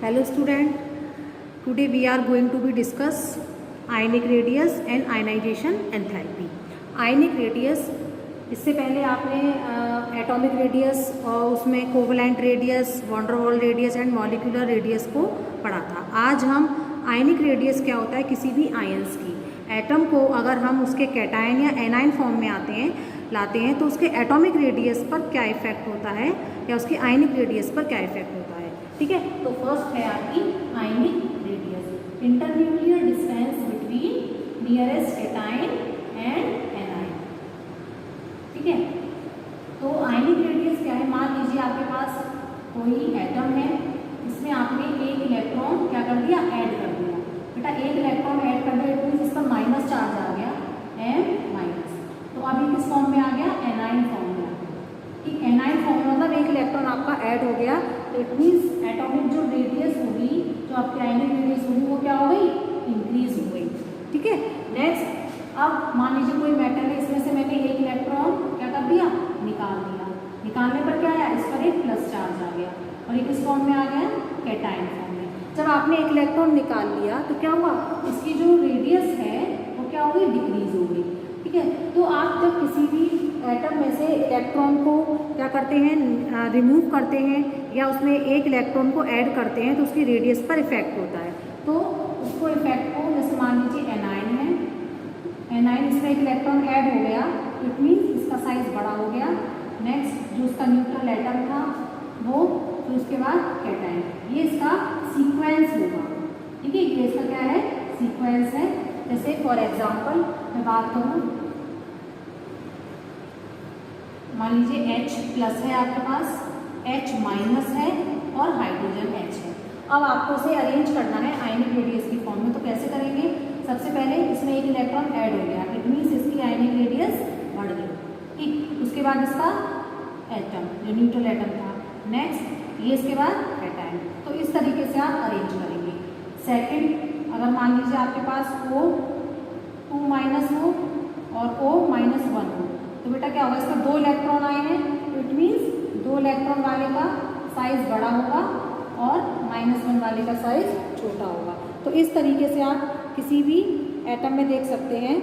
Hello student, today we are going to be discuss ionic radius and ionization enthalpy. Ionic radius, इससे पहले आपने atomic radius और उसमें covalent radius, van der Waals radius and molecular radius को पढ़ा था। आज हम आयनिक रेडियस क्या होता है किसी भी आयंस की, एटम को अगर हम उसके कैटायन या एनाइन फॉर्म में लाते हैं तो उसके एटॉमिक रेडियस पर क्या इफेक्ट होता है या उसके आयनिक रेडियस पर क्या इफेक्ट होता है। ठीक है, तो फर्स्ट है आपकी ionic radius, internuclear distance between nearest cation and A9. ठीक है, तो आयनिक रेडियस क्या है, मान लीजिए आपके पास कोई एटम है, इसमें आपने एक इलेक्ट्रॉन क्या कर दिया, ऐड कर दिया। बेटा एक इलेक्ट्रॉन ऐड कर दिया तो इसका माइनस चार्ज आ गया, M माइनस, तो अभी किस फॉर्म में आ गया, एनाइन फॉर्म में आ गया। ठीक, एनाइन फॉर्म में मतलब एक इलेक्ट्रॉन आपका ऐड हो गया, तो इट मीन्स एटॉमिक जो रेडियस होगी, जो आपकी आयनिक रेडियस होगी वो क्या हो गई, इंक्रीज हो गई। ठीक है, नेक्स्ट अब मान लीजिए कोई मेटल है, इसमें से मैंने एक इलेक्ट्रॉन क्या कर दिया, निकाल दिया। निकालने पर क्या आया, इस पर एक प्लस चार्ज आ गया और ये किस फॉर्म में आ गया, कैटायन फॉर्म में। जब आपने एक इलेक्ट्रॉन निकाल लिया तो क्या हुआ, इसकी जो रेडियस है वो क्या हो गई, डिक्रीज हो गई। ठीक है, तो आप जब किसी भी एटम में से इलेक्ट्रॉन को क्या करते हैं, रिमूव करते हैं या उसमें एक इलेक्ट्रॉन को ऐड करते हैं तो उसकी रेडियस पर इफेक्ट होता है। तो उसको इफेक्ट को जैसे मान लीजिए एनाइन है, एनाइन इसमें एक इलेक्ट्रॉन ऐड हो गया, इट मीन्स इसका साइज बड़ा हो गया। नेक्स्ट जो उसका न्यूट्रल एटम था वो, फिर उसके बाद कैटायन, ये इसका सीक्वेंस होगा। ठीक है, ये इसका क्या है, सीक्वेंस है। जैसे फॉर एग्जांपल मैं बात करूँ, मान लीजिए H प्लस है आपके पास, H माइनस है और हाइड्रोजन H है। अब आपको इसे अरेंज करना है आयनिक रेडियस की फॉर्म में, तो कैसे करेंगे, सबसे पहले इसमें एक इलेक्ट्रॉन ऐड हो गया, इट मीन्स इसकी आयनिक रेडियस बढ़ गई। ठीक, उसके बाद इसका एटम जो न्यूट्रल एटम था, नेक्स्ट ये इसके बाद कैटायन, तो इस तरीके से आप अरेंज करेंगे। सेकंड, अगर मान लीजिए आपके पास O2 माइनस हो और O माइनस 1 हो, तो बेटा क्या होगा, इसमें दो इलेक्ट्रॉन आए हैं, तो इट मीन्स दो इलेक्ट्रॉन वाले का साइज बड़ा होगा और -1 वाले का साइज छोटा होगा। तो इस तरीके से आप किसी भी एटम में देख सकते हैं।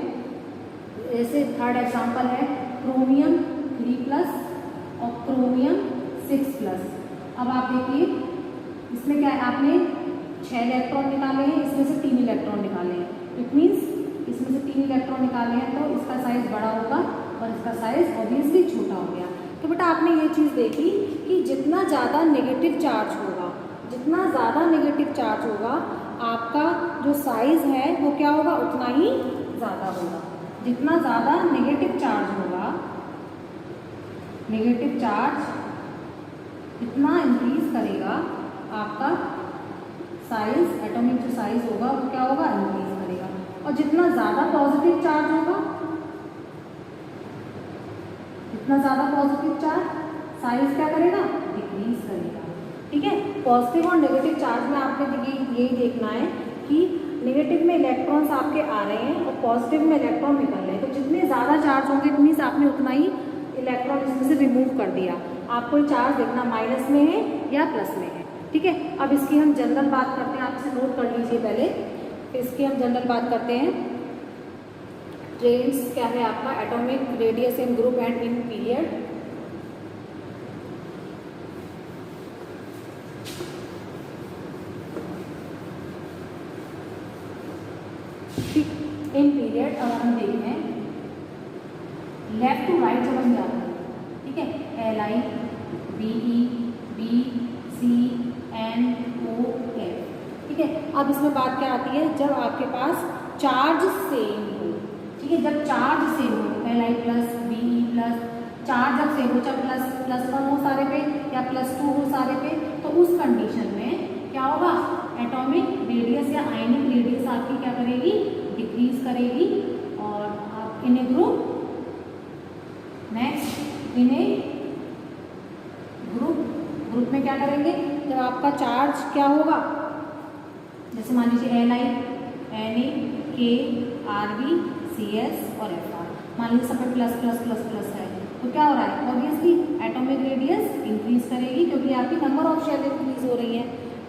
जैसे थर्ड एग्जांपल है क्रोमियम 3+ और क्रोमियम 6+। अब आप देखिए इसमें क्या है, आपने 6 इलेक्ट्रॉन निकाले हैं, इसमें से 3 इलेक्ट्रॉन निकाले हैं, इट मीन्स इसमें से 3 इलेक्ट्रॉन निकाले हैं तो इसका साइज बड़ा होगा और इसका साइज ऑब्वियसली छोटा हो गया। तो बेटा आपने ये चीज़ देखी कि जितना ज़्यादा नेगेटिव चार्ज होगा, जितना ज़्यादा नेगेटिव चार्ज होगा, आपका जो साइज है वो क्या होगा, उतना ही ज़्यादा होगा। जितना ज़्यादा नेगेटिव चार्ज होगा, नेगेटिव चार्ज इतना इंक्रीज करेगा आपका साइज, एटॉमिक जो साइज होगा वो क्या होगा, इंक्रीज करेगा। और जितना ज़्यादा पॉजिटिव चार्ज होगा, जितना ज़्यादा पॉजिटिव चार्ज साइज क्या करेगा, डिक्रीज करेगा। ठीक है, पॉजिटिव और नेगेटिव चार्ज में आपने यही देखना है कि नेगेटिव में इलेक्ट्रॉन्स आपके आ रहे हैं और पॉजिटिव में इलेक्ट्रॉन निकल रहे हैं, तो जितने ज़्यादा चार्ज होंगे इट मीन्स आपने उतना ही इलेक्ट्रॉन इसमें से रिमूव कर दिया। आपको चार्ज देखना माइनस में है या प्लस में है। ठीक है, अब इसकी हम जनरल बात करते हैं, आप इसे नोट कर लीजिए पहले, फिर इसकी हम जनरल बात करते हैं। ट्रेंड्स क्या है आपका, atomic radius in group and in period. In period अगर हम देखें लेफ्ट टू राइट जब हम जाते हैं, ठीक है, Li, Be, B, C, N, O, F। ठीक है, अब इसमें बात क्या आती है, जब आपके पास चार्ज सेम हो। ठीक है, जब चार्ज सेम हो, Li plus Be plus, charge जब सेम हो, चाहे +1 हो सारे पे या +2 हो सारे पे, तो उस कंडीशन में क्या होगा, एटॉमिक रेडियस या आयनिक रेडियस आपकी क्या करेगी, डिक्रीज करेगी। और आप in a group, next in a group में क्या करेंगे, जब आपका चार्ज क्या होगा, जैसे मान लीजिए Li, Na, K, Rb, Cs और Fr, मान लीजिए सब पे प्लस है, तो क्या हो रहा है, ऑब्वियसली एटॉमिक रेडियस इंक्रीज करेगी क्योंकि आपकी नंबर ऑफ शेल इंक्रीज हो रही है।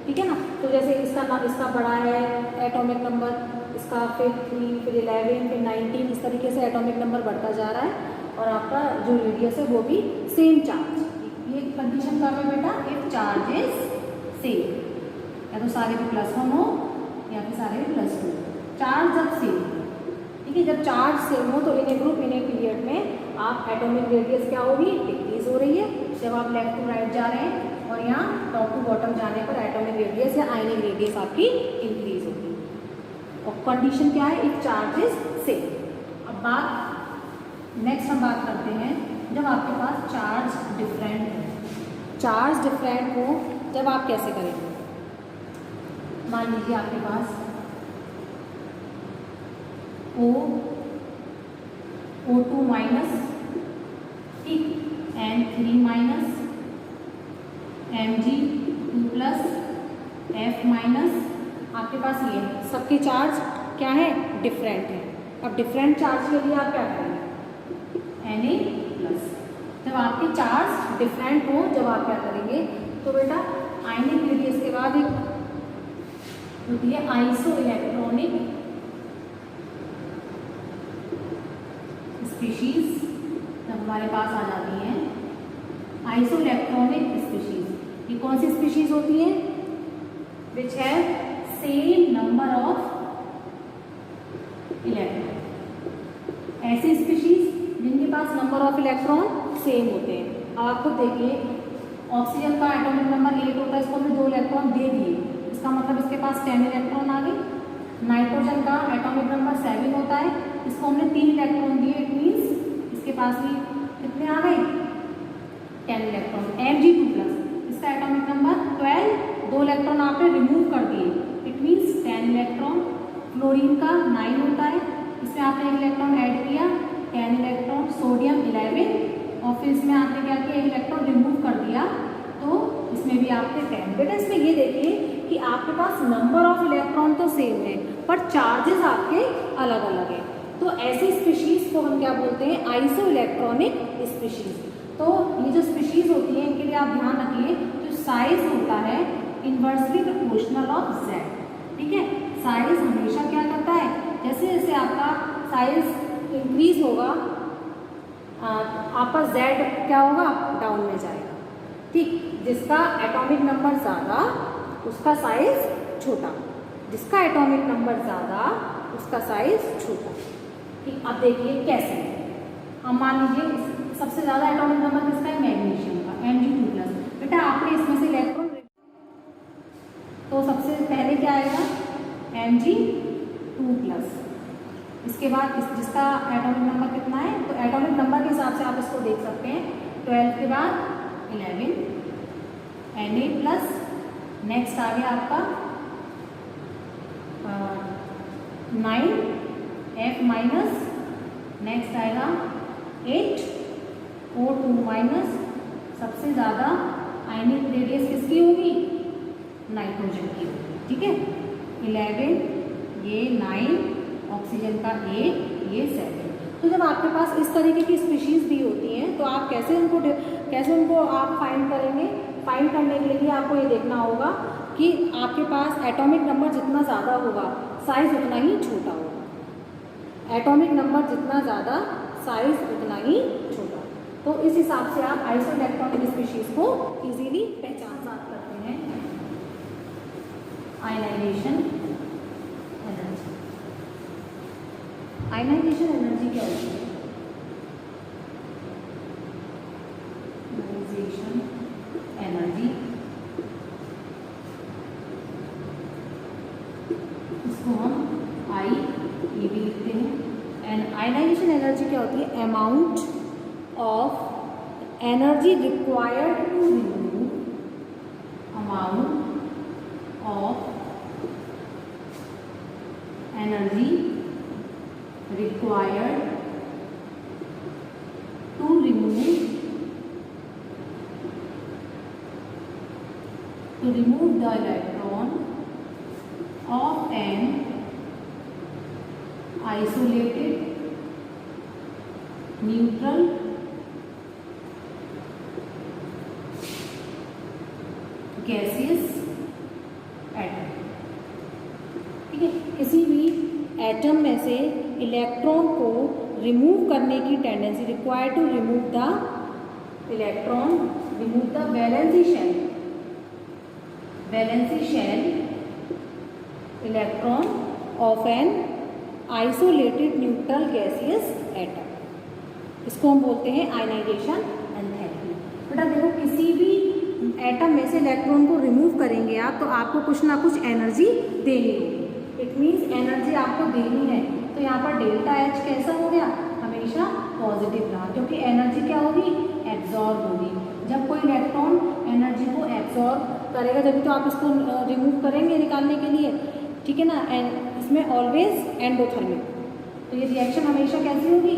ठीक है ना। तो जैसे इसका बड़ा है एटॉमिक नंबर, इसका फिर 3, फिर 11, फिर 19, इस तरीके से एटॉमिक नंबर बढ़ता जा रहा है और आपका जो रेडियस है वो भी सेम चार्ज। ये कंडीशन कब है बेटा, इफ चार्ज इज सेम, या तो सारे भी +1 हो या फिर सारे भी +2, चार्ज जब सेम हो, ठीक है। जब चार्ज सेम हो तो इन a group in a period में आप एटॉमिक रेडियस क्या होगी, डिक्रीज हो रही है। जब आप लेफ्ट टू राइट जा रहे हैं और यहाँ टॉप टू बॉटम जाने पर एटॉमिक रेडियस या आयनिक रेडियस आपकी इंक्रीज होगी। और कंडीशन क्या है, इफ चार्ज इज सेम। अब नेक्स्ट हम बात करते हैं जब आपके पास चार्ज डिफरेंट है। चार्ज डिफरेंट हो जब आप कैसे करेंगे, मान लीजिए आपके पास O2 माइनस, ठीक, N3 minus, Mg2 + F minus, आपके पास ये सबके चार्ज क्या है, डिफरेंट है। अब डिफरेंट चार्ज के लिए आप क्या करेंगे, Na+। जब आपके चार्ज डिफरेंट हो, जब आप क्या करेंगे, तो बेटा आयनिक रेडियस के बाद एक होती है आइसो इलेक्ट्रॉनिक स्पीशीज, जब हमारे पास आ जाती हैं आइसो इलेक्ट्रॉनिक स्पीशीज। ये कौन सी स्पीशीज होती है, which have same number of electron. ऐसी स्पीशीज जिनके पास नंबर ऑफ इलेक्ट्रॉन सेम होते हैं। अब आप खुद देखिए, ऑक्सीजन का एटॉमिक नंबर 8 होता है, इसको हमने 2 इलेक्ट्रॉन दे दिए, इसका मतलब इसके पास 10 इलेक्ट्रॉन आ गए। नाइट्रोजन का एटॉमिक नंबर 7 होता है, इसको हमने 3 इलेक्ट्रॉन दिए, इट मीन्स इसके पास भी कितने आ गए, 10 इलेक्ट्रॉन। Mg2+, इसका एटॉमिक नंबर 12, 2 इलेक्ट्रॉन आपने रिमूव कर दिए, इट मीन्स 10 इलेक्ट्रॉन। फ्लोरीन का 9 होता है, इसमें आपने 1 इलेक्ट्रॉन ऐड किया, 10 इलेक्ट्रॉन। सोडियम 11, और फिर इसमें आपने क्या किया, 1 इलेक्ट्रॉन रिमूव कर दिया, तो इसमें भी आपने 10। बेटा इसमें ये देखिए कि आपके पास नंबर ऑफ इलेक्ट्रॉन तो सेम है पर चार्जेस आपके अलग अलग हैं। तो ऐसी स्पीशीज को हम क्या बोलते हैं, आइसो इलेक्ट्रॉनिक स्पीशीज। तो ये जो स्पीशीज होती है इनके लिए आप ध्यान रखिए, जो साइज होता है इन्वर्सली प्रोपोर्शनल ऑफ Z, ठीक है। साइज हमेशा क्या करता है, जैसे जैसे आपका साइज इंक्रीज होगा आपका Z क्या होगा, डाउन में जाएगा, ठीक। जिसका एटॉमिक नंबर ज़्यादा उसका साइज छोटा, जिसका एटॉमिक नंबर ज़्यादा उसका साइज छोटा, ठीक। अब देखिए कैसे, हम मान लीजिए सबसे ज़्यादा एटॉमिक नंबर किसका है, मैग्नीशियम का, Mg2+। बेटा आपने इसमें से इलेक्ट्रॉन, तो सबसे पहले क्या आएगा, Mg2+। इसके बाद जिसका एटॉमिक नंबर कितना है, तो एटॉमिक नंबर के हिसाब से आप इसको देख सकते हैं, 12 के बाद 11, Na+, नेक्स्ट आ गया आपका 9, F-, नेक्स्ट आएगा 8, O2-। सबसे ज़्यादा आयनिक रेडियस किसकी होगी, नाइट्रोजन की होगी, ठीक है। 11, ये 9, ऑक्सीजन का 8, ये 7। तो जब आपके पास इस तरीके की स्पीशीज़ दी होती हैं तो आप कैसे उनको आप फाइंड करेंगे। फाइंड करने के लिए आपको ये देखना होगा कि आपके पास एटॉमिक नंबर जितना ज़्यादा होगा साइज़ उतना ही छोटा होगा। एटॉमिक नंबर जितना ज़्यादा साइज़ उतना ही छोटा। तो इस हिसाब से आप आइसो इलेक्ट्रॉनिक स्पीशीज़ को इजीली पहचान सकते हैं। आयनाइजेशन एनर्जी, आयनाइजेशन एनर्जी क्या होती है, आयनाइजेशन एनर्जी, इसको हम आई ये भी लिखते हैं। एंड आयनाइजेशन एनर्जी क्या होती है, amount of energy required to remove, amount of energy required to remove the electron of an isolated neutral gaseous atom. ठीक है, किसी भी एटम में से इलेक्ट्रॉन को रिमूव करने की tendency, required to remove the electron, remove the valency shell electron of an isolated neutral gaseous atom, इसको हम बोलते हैं आयनाइजेशन एंथैल्पी। बेटा देखो, किसी भी एटम में से इलेक्ट्रॉन को रिमूव करेंगे आप, तो आपको कुछ ना कुछ एनर्जी देनी होगी। इट मीन्स एनर्जी आपको देनी है, तो यहाँ पर डेल्टा एच कैसा हो गया, हमेशा पॉजिटिव रहा, क्योंकि एनर्जी क्या होगी, एब्जॉर्ब होगी। जब कोई इलेक्ट्रॉन एनर्जी को एब्जॉर्ब करेगा जब तो आप इसको रिमूव करेंगे निकालने के लिए, ठीक है ना। इसमें ऑलवेज एंडोथर्मिक, तो ये रिएक्शन हमेशा कैसी होगी,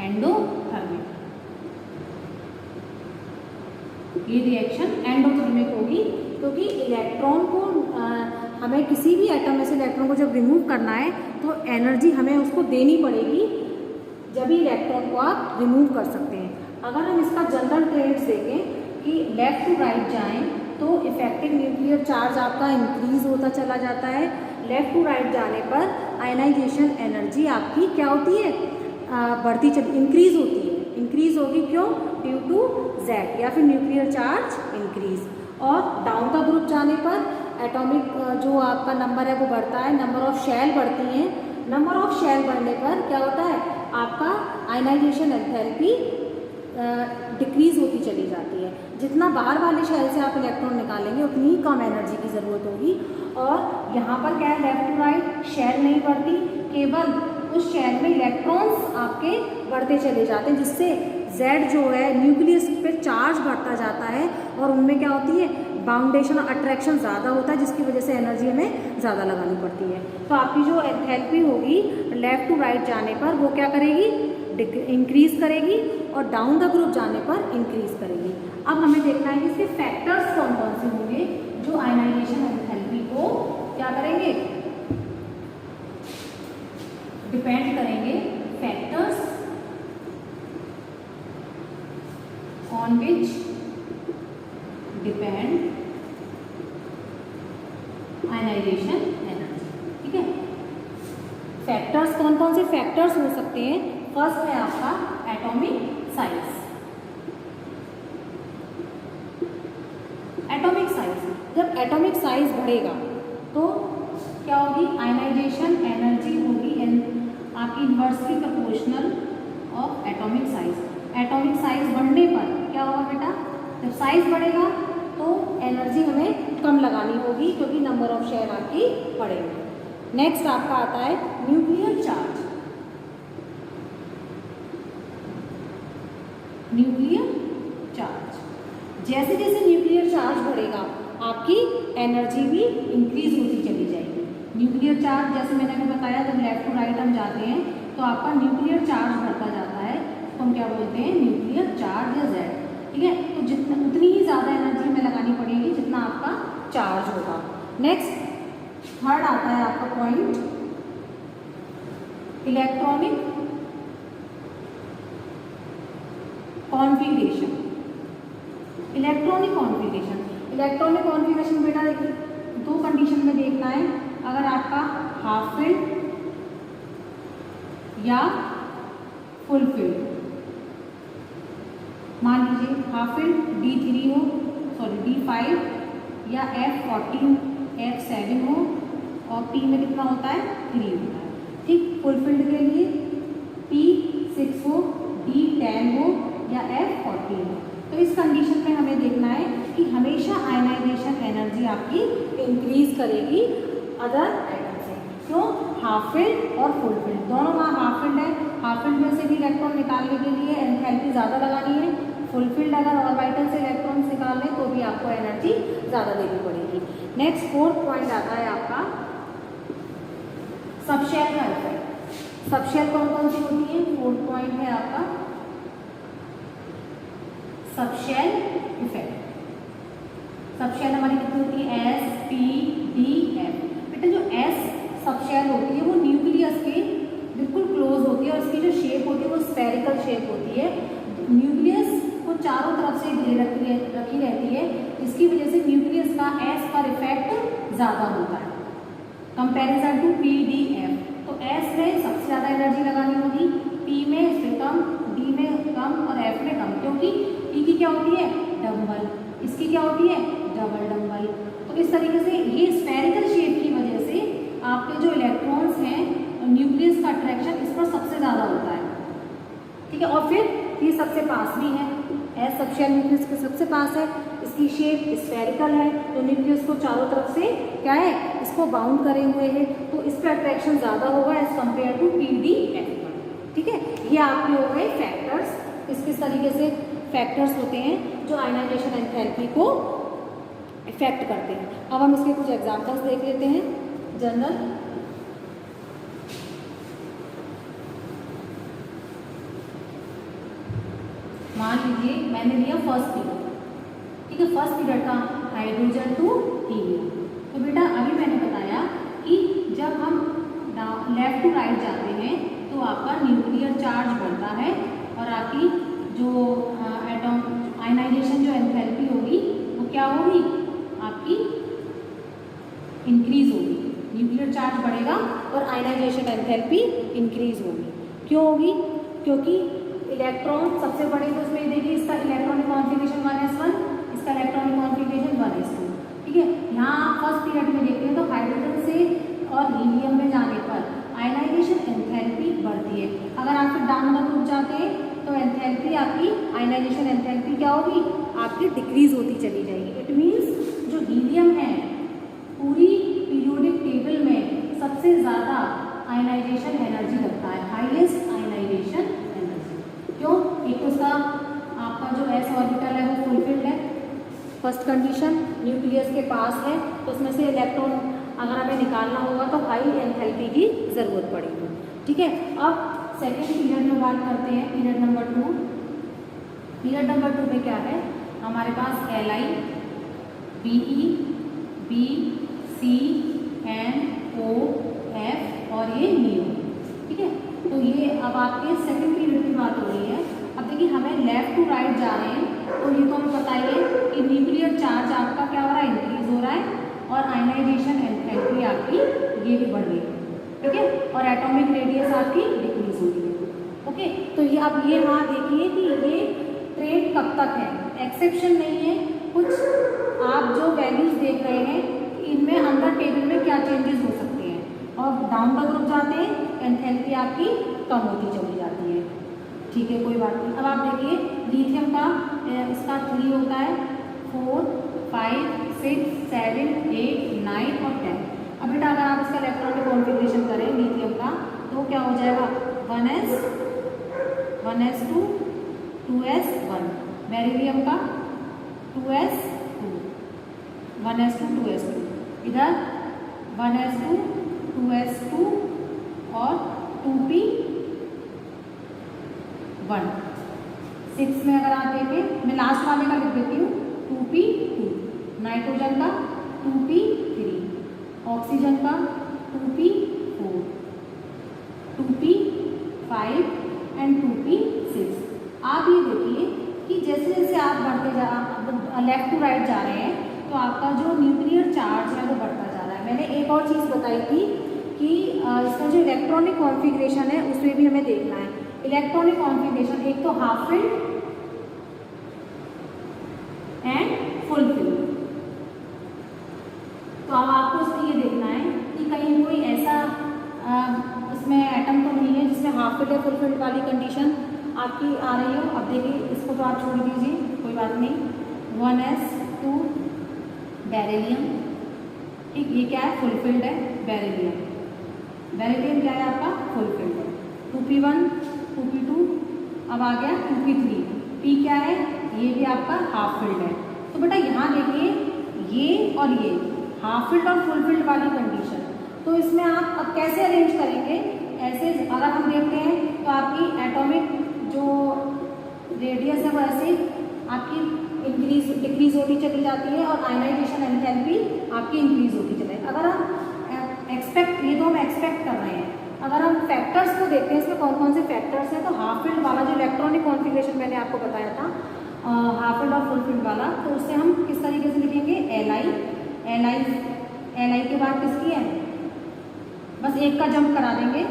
एंडोथर्मिक। ये रिएक्शन एंडोथर्मिक होगी, क्योंकि इलेक्ट्रॉन को हमें किसी भी एटम में से इलेक्ट्रॉन को जब रिमूव करना है तो एनर्जी हमें उसको देनी पड़ेगी, जब ही इलेक्ट्रॉन को आप रिमूव कर सकते हैं। अगर हम इसका जनरल ट्रेड्स देखें कि लेफ्ट टू राइट जाएं तो इफेक्टिव न्यूक्लियर चार्ज आपका इंक्रीज होता चला जाता है। लेफ्ट टू राइट जाने पर आयनाइजेशन एनर्जी आपकी क्या होती है, बढ़ती चली, इंक्रीज होती है। इंक्रीज होगी क्यों, ड्यू टू जेड, या फिर न्यूक्लियर चार्ज इंक्रीज। और डाउन का ग्रुप जाने पर एटॉमिक जो आपका नंबर है वो बढ़ता है, नंबर ऑफ शेल बढ़ती हैं। नंबर ऑफ शेल बढ़ने पर क्या होता है, आपका आयनाइजेशन एंथैल्पी डिक्रीज होती चली जाती है। जितना बाहर वाले शेल से आप इलेक्ट्रॉन निकालेंगे उतनी ही कम एनर्जी की ज़रूरत होगी। और यहाँ पर क्या है, लेफ्ट टू राइट शेल नहीं बढ़ती, केवल उस शेल में इलेक्ट्रॉन्स आपके बढ़ते चले जाते हैं, जिससे Z जो है न्यूक्लियस पे चार्ज बढ़ता जाता है और उनमें क्या होती है, बाउंडेशन और अट्रैक्शन ज़्यादा होता है, जिसकी वजह से एनर्जी हमें ज़्यादा लगानी पड़ती है। तो आपकी जो एंथैल्पी होगी लेफ्ट टू राइट जाने पर वो क्या करेगी, इंक्रीज करेगी, और डाउन द ग्रुप जाने पर इंक्रीज करेगी। अब हमें देखना है कि इसके फैक्टर्स कौन कौन से होंगे जो आयनाइजेशन एंथैल्पी को क्या करेंगे, डिपेंड करेंगे। Factors on which depend ionization energy. ठीक है, फैक्टर्स कौन कौन से फैक्टर्स हो सकते हैं। फर्स्ट है आपका एटॉमिक साइज। एटॉमिक साइज, जब एटॉमिक साइज बढ़ेगा तो क्या होगी, आयनाइजेशन एनर्जी होगी आपकी inversely proportional of atomic size. Atomic size बढ़ने पर क्या होगा बेटा, जब साइज बढ़ेगा तो एनर्जी हमें कम लगानी होगी, क्योंकि नंबर ऑफ शेल आपकी बढ़ेगी। नेक्स्ट आपका आता है न्यूक्लियर चार्ज। न्यूक्लियर चार्ज, जैसे जैसे न्यूक्लियर चार्ज बढ़ेगा आपकी एनर्जी भी इंक्रीज होती चली जाएगी। न्यूक्लियर चार्ज जैसे मैंने अभी बताया, जब लेफ्ट टू राइट हम जाते हैं तो आपका न्यूक्लियर चार्ज बढ़ता जाता है, तो हम क्या बोलते हैं, न्यूक्लियर चार्ज या Z। ठीक है, तो जितना उतनी ही ज़्यादा एनर्जी हमें लगानी पड़ेगी जितना आपका चार्ज होगा। नेक्स्ट थर्ड आता है आपका point electronic configuration. Electronic configuration, electronic configuration बेटा देखिए दो कंडीशन में देखना है। अगर आपका हाफ फिल्ड या फुल फिल्ड, मान लीजिए हाफ फिल्ड D3 हो, सॉरी D5 या F14 F7 हो, और P में कितना होता है, 3 होता है। ठीक, फुल फील्ड के लिए P6 हो, D10 हो या F14 हो। तो इस कंडीशन में हमें देखना है कि हमेशा आयनाइजेशन एनर्जी आपकी इंक्रीज करेगी अदर एटम से। क्यों, हाफ फील्ड और फुल फील्ड दोनों, वहाँ हाफ फील्ड है, हाफ फील्ड में से भी इलेक्ट्रॉन निकालने के लिए एंथैल्पी ज़्यादा लगानी है। फुल फील्ड अगर ऑर्बिटल से इलेक्ट्रॉन निकालने तो भी आपको एनर्जी ज़्यादा देनी पड़ेगी। नेक्स्ट फोर्थ पॉइंट आता है आपका सबशेल का इफेक्ट। सबशेल कौन कौन सी होती है, फोर्थ पॉइंट है आपका सबशेल इफेक्ट। सबशेल हमारी कितनी होती है, S P D F। बेटा जो S सबशेल होती है वो न्यूक्लियस के बिल्कुल क्लोज होती है, और इसकी जो शेप होती है वो स्फेरिकल शेप होती है। न्यूक्लियस को चारों तरफ से घेरे रखी रहती है, इसकी वजह से न्यूक्लियस का S पर इफेक्ट ज़्यादा होता है comparison to P D F. तो एस में सबसे ज़्यादा एनर्जी लगानी होगी, पी में इससे कम, डी में कम और एफ में कम, क्योंकि पी की क्या होती है डबल, इसकी क्या होती है डबल डबल। तो इस तरीके से ये स्फेरिकल शेप की वजह से आपके जो इलेक्ट्रॉन्स हैं न्यूक्लियस का अट्रैक्शन इस पर सबसे ज़्यादा होता है, ठीक है। और फिर ये सबसे पास भी है, एस सबशेल न्यूक्लियस के सबसे पास है, इसकी शेप स्फेरिकल है, तो न्यूक्लियस को चारों तरफ से क्या है इसको बाउंड करे हुए है, तो इस पर अट्रैक्शन ज़्यादा होगा as compare to P D F पर, ठीक है। ये आपके हो गए फैक्टर्स, किस तरीके से फैक्टर्स होते हैं जो आयनाइजेशन एंथैल्पी को इफेक्ट करते हैं। अब हम इसके कुछ एग्जांपल्स देख लेते हैं जनरल। मान लीजिए मैंने लिया फर्स्ट पीरियड, ठीक है, फर्स्ट पीरियड का हाइड्रोजन टू हीलियम। तो बेटा अभी मैंने बताया कि जब हम लेफ्ट टू राइट जाते हैं तो आपका न्यूक्लियर चार्ज बढ़ता है और आपकी जो एटॉम आयनाइजेशन जो एंथैल्पी होगी वो क्या होगी आपकी इंक्रीज होगी, न्यूक्लियर चार्ज बढ़ेगा और आयनाइजेशन एंथैल्पी इंक्रीज होगी। क्यों होगी? क्योंकि इलेक्ट्रॉन सबसे बड़े तो उसमें देखिए इसका इलेक्ट्रॉनिक कॉन्फ़िगरेशन 1s1, इसका इलेक्ट्रॉनिक कॉन्फ़िगरेशन 1s2, ठीक है। यहाँ फर्स्ट पीरियड में देखते हैं तो हाइड्रोजन से और हीलियम में जाने पर आयनाइजेशन एंथैल्पी बढ़ती है। अगर आप फिर डाउन द ग्रुप जाते हैं तो एंथैल्पी आपकी आयनाइजेशन एंथैल्पी क्या होगी आपकी डिक्रीज होती चली जाएगी। इट मीन्स जो हीलियम है पूरी पीरियोडिक टेबल में सबसे ज़्यादा आयनाइजेशन एनर्जी रखता है, हाईएस्ट आयनाइजेशन एनर्जी। क्यों? एक तो उसका आपका जो एस ऑर्बिटल है वो फुलफिल्ड है, फर्स्ट कंडीशन न्यूक्लियस के पास है, तो उसमें से इलेक्ट्रॉन अगर हमें निकालना होगा तो हाई एंथैल्पी की ज़रूरत पड़ेगी, ठीक है। अब सेकेंड पीरियड में बात करते हैं, पीरियड नंबर 2। पीरियड नंबर 2 में क्या है हमारे पास Li, Be, B, C, N, O, F और ये नियो, ठीक है। तो ये अब आपके सेकेंड पीरियड की बात हो रही है। अब देखिए हमें लेफ्ट टू राइट जा रहे हैं तो ये तो हमें बताइए कि न्यूक्लियर चार्ज आपका क्या हो रहा है इंक्रीज हो रहा है और आयनाइजेशन एंथैल्पी आपकी ये भी बढ़ रही है, ठीक है, और एटॉमिक रेडियस आपकी डिक्रीज हो रही है, ओके। तो ये अब ये वहाँ देखिए कि ये ट्रेंड कब तक है, एक्सेप्शन नहीं है, कुछ आप जो वैल्यूज देख रहे हैं इनमें अंदर टेबल में क्या चेंजेस हो सकते हैं, और डाउन द ग्रुप जाते हैं एंथैल्पी आपकी कम होती चली जाती है, ठीक है, कोई बात नहीं। अब आप देखिए लिथियम का इसका 3 होता है, 4, 5, 6, 7, 8, 9 और 10। अब बेटा अगर आप इसका इलेक्ट्रॉनिक कॉन्फ़िगरेशन करें लिथियम का तो क्या हो जाएगा 1s 1s2 2s1, बेरिलियम का 2s2 1s2 2s2, इधर 1s2 2s2 और 2p1। 6 में अगर आप देखें, मैं लास्ट वाले का लिख देती हूँ 2p2, नाइट्रोजन का 2p3, ऑक्सीजन का 2p4, 2p5 एंड 2p6। आप ये देखिए कि जैसे जैसे आप बढ़ते लेफ्ट टू राइट जा रहे हैं तो आपका जो न्यूक्लियर चार्ज है वो बढ़ता जा रहा है। मैंने एक और चीज़ बताई थी कि इसका जो इलेक्ट्रॉनिक कॉन्फ़िगरेशन है उसमें भी हमें देखना है। इलेक्ट्रॉनिक कॉन्फ़िगरेशन एक तो half filled and full field. तो अब आपको इसमें ये देखना है कि कहीं कोई ऐसा इसमें एटम तो नहीं है जिसमें हाफ फिल्ड या फुल फिल्ड वाली कंडीशन आपकी आ रही हो। अब देखिए इसको तो आप छोड़ दीजिए, कोई बात नहीं। 1s2 बेरिलियम, ठीक, ये क्या है फुलफिल्ड है बेरिलियम। बेरिलियम क्या है आपका फुलफिल्ड है। 2p1 2p2, अब आ गया 2p3, p क्या है ये भी आपका हाफ फिल्ड है। तो बेटा यहाँ देखिए ये और ये हाफ फिल्ड और फुल फिल्ड वाली कंडीशन, तो इसमें आप अब कैसे अरेंज करेंगे? ऐसे अगर हम देखते हैं तो आपकी एटॉमिक जो रेडियस है वो ऐसे आपकी डिक्रीज होती चली जाती है और आयनाइजेशन एंथैल्पी आपकी इंक्रीज होती चली जाती है। अगर हम एक्सपेक्ट, ये तो हम एक्सपेक्ट कर रहे हैं, अगर हम फैक्टर्स को देखते हैं इसमें कौन कौन से फैक्टर्स हैं, तो हाफ फिल्ड वाला जो इलेक्ट्रॉनिक कॉन्फ़िगरेशन मैंने आपको बताया था हाफ फिल्ड और फुल फिल्ड वाला, तो उससे हम किस तरीके से लिखेंगे Li बस एक का जंप करा देंगे,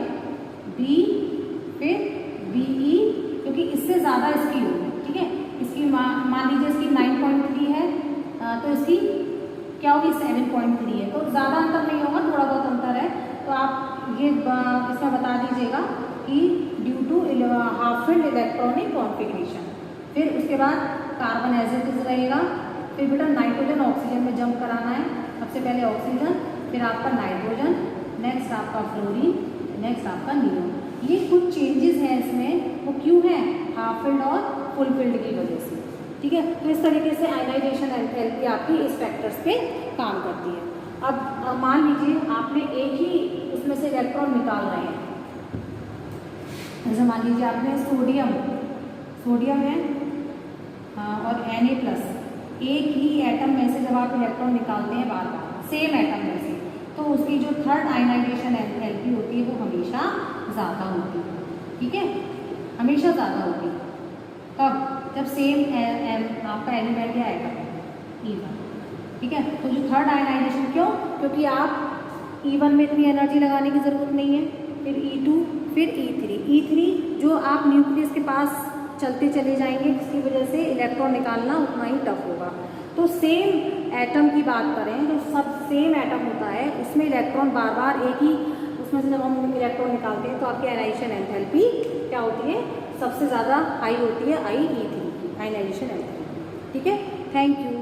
बी फिर बी ई, क्योंकि इससे ज़्यादा इसकी होगी, ठीक है। इसकी मान लीजिए इसकी 9.3 है, तो इसकी क्या होगी 7.3 है, तो ज़्यादा अंतर नहीं होगा, थोड़ा बहुत अंतर है। तो आप ये इसमें बता दीजिएगा कि due to half filled electronic configuration. फिर उसके बाद कार्बन एज इट इज रहेगा। फिर बेटा नाइट्रोजन ऑक्सीजन में जंप कराना है, सबसे पहले ऑक्सीजन, फिर आपका नाइट्रोजन, नेक्स्ट आपका फ्लोरीन, नेक्स्ट आपका नियोन। ये कुछ चेंजेस हैं इसमें, वो क्यों है, हाफ फील्ड और फुल फील्ड की वजह से, ठीक है। तो इस तरीके से आयनाइजेशन एंथैल्पी आपकी इस फैक्टर्स पे काम करती है। अब मान लीजिए आपने एक ही उसमें से इलेक्ट्रॉन निकाल रहे हैं, जैसे मान लीजिए आपने सोडियम है और Na+, एक ही एटम में से जब आप इलेक्ट्रॉन निकालते हैं बार बार सेम एटम में से, तो उसकी जो थर्ड आयनाइजेशन एंथैल्पी होती है वो हमेशा ज़्यादा होती है, ठीक है, हमेशा ज़्यादा होती है। कब, जब सेम आपका एलिमेंट या एटम E1, ठीक है। तो जो थर्ड आयनाइजेशन, क्यों, क्योंकि आप E1 में इतनी एनर्जी लगाने की ज़रूरत नहीं है, फिर E2, फिर E3 जो आप न्यूक्लियस के पास चलते चले जाएंगे, जिसकी वजह से इलेक्ट्रॉन निकालना उतना ही टफ होगा। तो सेम एटम की बात करें, जो सब सेम एटम होता है उसमें इलेक्ट्रॉन बार बार एक ही उसमें से जब हम इलेक्ट्रॉन निकालते हैं तो आपकी आयनाइजेशन एंथैल्पी क्या होती है, सबसे ज़्यादा हाई होती है, IE3 की आयनाइजेशन एंथैल्पी, ठीक है। Thank you.